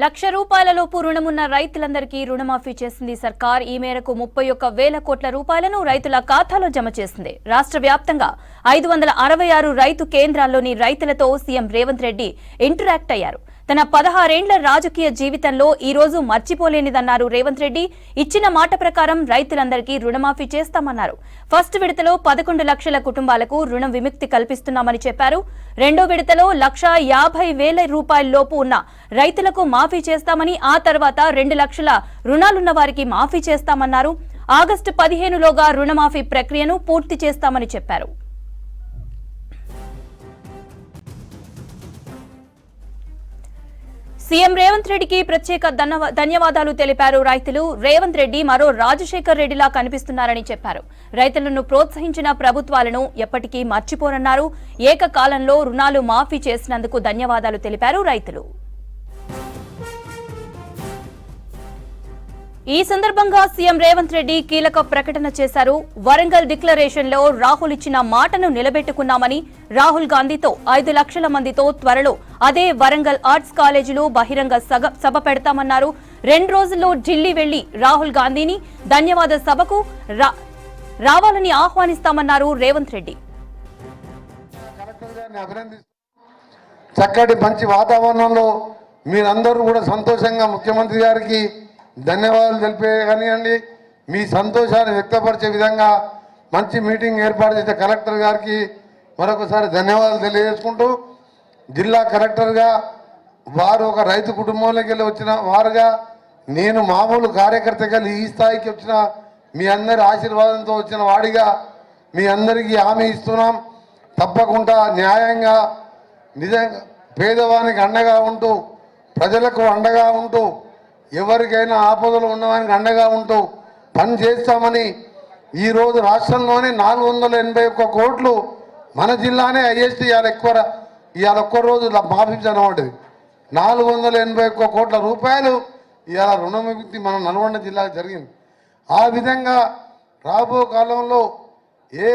లక్ష రూపాయలలోపు రుణమున్న రైతులందరికీ రుణమాఫీ చేసింది సర్కార్. ఈ మేరకు 31,000 కోట్ల రూపాయలను రైతుల ఖాతాలో జమ చేసింది. రాష్ట్ర వ్యాప్తంగా 566 రైతు కేంద్రాల్లోని రైతులతో సీఎం రేవంత్ రెడ్డి ఇంటరాక్ట్ అయ్యారు. తన 16 ఏండ్ల రాజకీయ జీవితంలో ఈ రోజు మర్చిపోలేనిదన్నారు రేవంత్ రెడ్డి. ఇచ్చిన మాట ప్రకారం రైతులందరికీ రుణమాఫీ చేస్తామన్నారు. ఫస్ట్ విడతలో 11 లక్షల కుటుంబాలకు రుణం విముక్తి కల్పిస్తున్నామని చెప్పారు. రెండో విడతలో 1,50,000 రూపాయలలోపు ఉన్న రైతులకు మాఫీ చేస్తామని, ఆ తర్వాత 2 లక్షల రుణాలున్న వారికి మాఫీ చేస్తామన్నారు. ఆగస్టు 15లోగా రుణమాఫీ ప్రక్రియను పూర్తి చేస్తామని చెప్పారు. సీఎం రేవంత్ రెడ్డికి ప్రత్యేక ధన్యవాదాలు తెలిపారు రైతులు. రేవంత్ రెడ్డి మరో రాజశేఖర్ రెడ్డిలా కనిపిస్తున్నారని చెప్పారు. రైతులను ప్రోత్సహించిన ప్రభుత్వాలను ఎప్పటికీ మర్చిపోరన్నారు. ఏకకాలంలో రుణాలు మాఫీ చేసినందుకు ధన్యవాదాలు తెలిపారు రైతులు. ఈ సందర్భంగా సీఎం రేవంత్ రెడ్డి కీలక ప్రకటన చేశారు. వరంగల్ డిక్లరేషన్ లో రాహుల్ ఇచ్చిన మాటను నిలబెట్టుకున్నామని, రాహుల్ గాంధీతో 5 లక్షల మందితో త్వరలో అదే వరంగల్ ఆర్ట్స్ కాలేజీలో బహిరంగ సభ పెడతామన్నారు. 2 రోజుల్లో ఢిల్లీ వెళ్లి రాహుల్ గాంధీని ధన్యవాద సభకు రావాలని ఆహ్వానిస్తామన్నారు రేవంత్ రెడ్డి. చక్కటి మంచి వాతావరణంలో మీరందరూ కూడా సంతోషంగా ముఖ్యమంత్రి గారికి ధన్యవాదాలు తెలిపే కానివ్వండి, మీ సంతోషాన్ని వ్యక్తపరిచే విధంగా మంచి మీటింగ్ ఏర్పాటు చేసే కలెక్టర్ గారికి మరొకసారి ధన్యవాదాలు తెలియజేసుకుంటూ, జిల్లా కలెక్టర్గా వారు ఒక రైతు కుటుంబంలోకి వెళ్ళి వచ్చిన వారుగా, నేను మామూలు కార్యకర్తగా ఈ స్థాయికి వచ్చిన మీ అందరి ఆశీర్వాదంతో వచ్చిన వాడిగా మీ అందరికీ హామీ ఇస్తున్నాం. తప్పకుండా న్యాయంగా నిజంగా పేదవానికి అండగా ఉంటూ, ప్రజలకు అండగా ఉంటూ, ఎవరికైనా ఆపదలు ఉన్నవానికి అండగా ఉంటూ పని చేస్తామని ఈరోజు రాష్ట్రంలోనే 481 కోట్లు మన జిల్లానే హైయెస్ట్. ఇవాళ ఒక్క రోజు మాఫీ అనబడ్డది. 481 కోట్ల రూపాయలు ఇవాళ రుణవిముక్తి మన నల్గొండ జిల్లాకు జరిగింది. ఆ విధంగా రాబో కాలంలో ఏ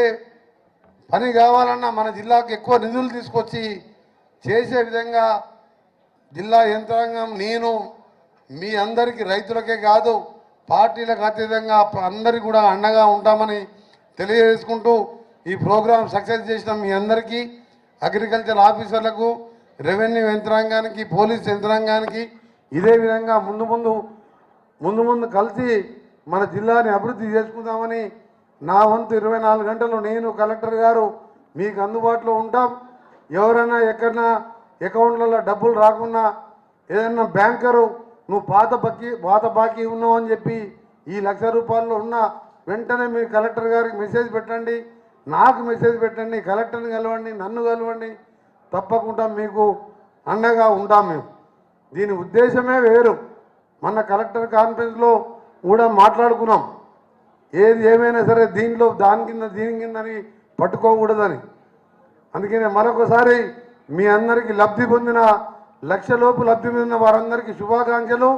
పని కావాలన్నా మన జిల్లాకు ఎక్కువ నిధులు తీసుకొచ్చి చేసే విధంగా జిల్లా యంత్రాంగం, నేను మీ అందరికీ రైతులకే కాదు పార్టీలకు అతీతంగా అందరికీ కూడా అండగా ఉంటామని తెలియజేసుకుంటూ, ఈ ప్రోగ్రాం సక్సెస్ చేసిన మీ అందరికీ, అగ్రికల్చర్ ఆఫీసర్లకు, రెవెన్యూ యంత్రాంగానికి, పోలీస్ యంత్రాంగానికి ఇదే విధంగా ముందు ముందు కలిసి మన జిల్లాని అభివృద్ధి చేసుకుందామని నా వంతు 24 గంటలు నేను కలెక్టర్ గారు మీకు అందుబాటులో ఉంటాం. ఎవరైనా ఎక్కడన్నా అకౌంట్లలో డబ్బులు రాకున్నా, ఏదన్నా బ్యాంకరు నువ్వు పాత బాకీ ఉన్నావు అని చెప్పి ఈ 1,00,000 రూపాయల్లో ఉన్న వెంటనే మీరు కలెక్టర్ గారికి మెసేజ్ పెట్టండి, నాకు మెసేజ్ పెట్టండి, కలెక్టర్ని కలవండి, నన్ను కలవండి, తప్పకుండా మీకు అండగా ఉంటాం మేము. దీని ఉద్దేశమే వేరు. మన కలెక్టర్ కాన్ఫరెన్స్లో కూడా మాట్లాడుకున్నాం. ఏది ఏమైనా సరే దీంట్లో దీని కిందని పట్టుకోకూడదని. అందుకనే మరొకసారి మీ అందరికీ లబ్ధి పొందిన 1,00,000 లోపు లబ్ధి పొందిన వారందరికీ శుభాకాంక్షలు.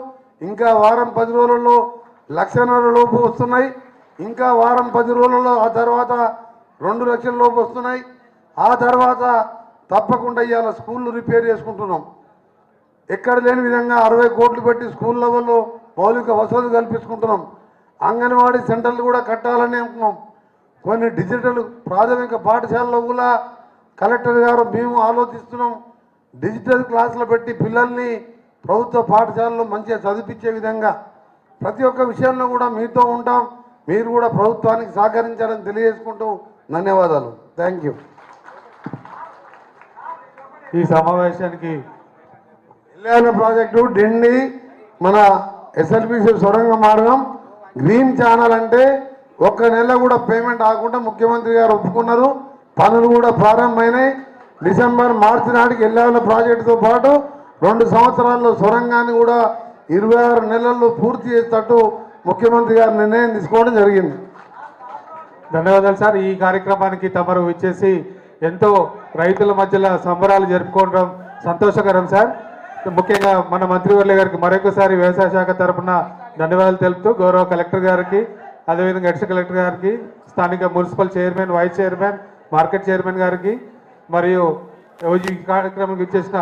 ఇంకా వారం 10 రోజుల్లో 1,00,000 లోపు వస్తున్నాయి. ఇంకా వారం 10 రోజుల్లో ఆ తర్వాత 2 లక్షల లోపు వస్తున్నాయి. ఆ తర్వాత తప్పకుండా ఇవాళ స్కూళ్ళు రిపేర్ చేసుకుంటున్నాం. ఎక్కడ లేని విధంగా 60 కోట్లు పెట్టి స్కూల్ లెవెల్లో మౌలిక వసతులు కల్పించుకుంటున్నాం. అంగన్వాడీ సెంటర్లు కూడా కట్టాలని అనుకున్నాం. కొన్ని డిజిటల్ ప్రాథమిక పాఠశాలలో కూడా కలెక్టర్ గారు మేము ఆలోచిస్తున్నాం. డిజిటల్ క్లాసులు పెట్టి పిల్లల్ని ప్రభుత్వ పాఠశాలలో మంచిగా చదివించే విధంగా ప్రతి ఒక్క విషయంలో కూడా మీతో ఉంటాం. మీరు కూడా ప్రభుత్వానికి సహకరించాలని తెలియజేసుకుంటూ ధన్యవాదాలు. Thank you. ఈ సమావేశానికి కళ్యాణ ప్రాజెక్టు డిండి మన ఎస్ఎల్బిసి సొరంగ మార్గం గ్రీన్ ఛానల్ అంటే 1 నెల కూడా పేమెంట్ ఆగకుండా ముఖ్యమంత్రి గారు ఒప్పుకున్నారు. పనులు కూడా ప్రారంభమైనాయి. డిసెంబర్ మార్చి నాటికి ఎల్లాల ప్రాజెక్టుతో పాటు 2 సంవత్సరాల్లో సొరంగాన్ని కూడా 26 నెలల్లో పూర్తి చేసేటట్టు ముఖ్యమంత్రి గారు నిర్ణయం తీసుకోవడం జరిగింది. ధన్యవాదాలు సార్. ఈ కార్యక్రమానికి తమరు విచ్చేసి ఎంతో రైతుల మధ్యలో సంబరాలు జరుపుకోవడం సంతోషకరం సార్. ముఖ్యంగా మన మంత్రివర్యుల గారికి మరొకసారి వ్యవసాయ శాఖ తరఫున ధన్యవాదాలు తెలుపుతూ, గౌరవ కలెక్టర్ గారికి, అదేవిధంగా అడిషనల్ కలెక్టర్ గారికి, స్థానిక municipal chairman, vice chairman, market chairman గారికి మరియు ఈ కార్యక్రమానికి ఇచ్చేసిన